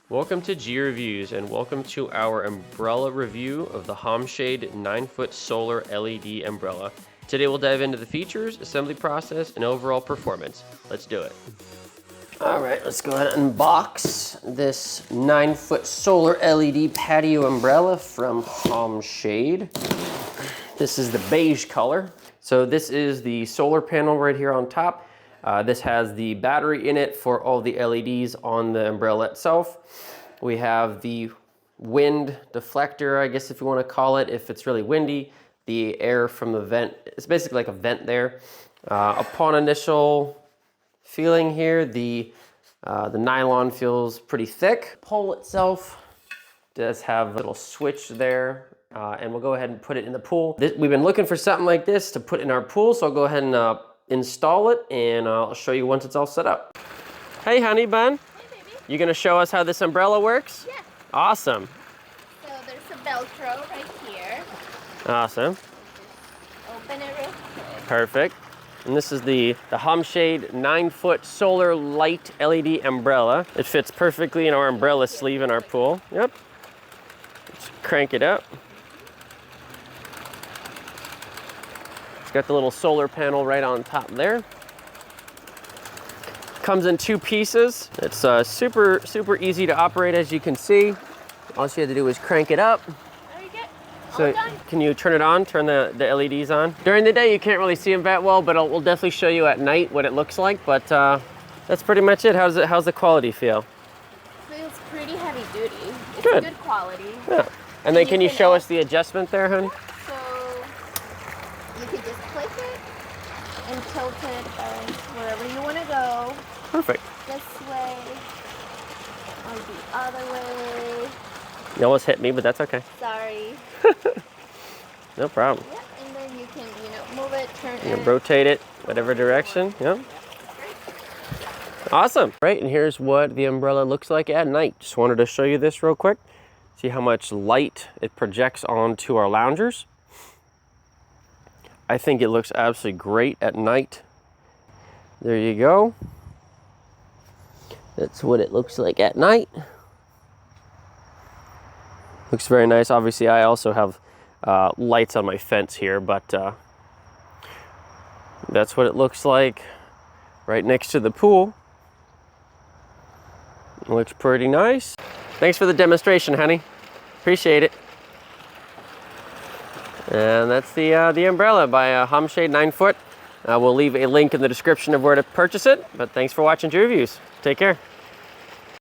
Welcome to G Reviews and welcome to our umbrella review of the Homshade 9ft solar LED umbrella. Today we'll dive into the features, assembly process, and overall performance. Let's do it. All right, let's go ahead and unbox this 9-foot solar LED patio umbrella from Homshade. This is the beige color. So this is the solar panel right here on top. This has the battery in it for all the LEDs on the umbrella itself. We have the wind deflector, I guess if you want to call it, if it's really windy. The air from the vent, it's basically like a vent there. Upon initial feeling here, the nylon feels pretty thick. Pole itself does have a little switch there, and we'll go ahead and put it in the pool. We've been looking for something like this to put in our pool, so I'll go ahead and install it, and I'll show you once it's all set up. Hey, honey bun. Hey, baby. You gonna show us how this umbrella works? Yeah. Awesome. So there's a Velcro right here. Awesome. Just open it real quick. Perfect. And this is the Homshade 9-foot solar light LED umbrella. It fits perfectly in our umbrella sleeve in our pool. Yep. Let's crank it up. It's got the little solar panel right on top there. Comes in 2 pieces. It's super easy to operate, as you can see. All you have to do is crank it up. There you go. So can you turn it on, turn the LEDs on? During the day, you can't really see them that well, but we'll definitely show you at night what it looks like. But that's pretty much it. How's the quality feel? Feels pretty heavy duty. It's Good. good quality. Yeah. And then can you show us the adjustment there, honey? So you can just click it and tilt it wherever you want to go. Perfect. This way or the other way. You almost hit me, but that's okay. Sorry. No problem. Yep, and then you can, move it, turn You it. can rotate it whatever direction. Yep. Awesome. Right, and here's what the umbrella looks like at night. Just wanted to show you this real quick. See how much light it projects onto our loungers. I think it looks absolutely great at night. There you go. That's what it looks like at night. Looks very nice. Obviously, I also have lights on my fence here, but that's what it looks like right next to the pool. It looks pretty nice. Thanks for the demonstration, honey. Appreciate it. And that's the umbrella by Homshade 9-foot. We'll leave a link in the description of where to purchase it, but thanks for watching G Reviews. Take care.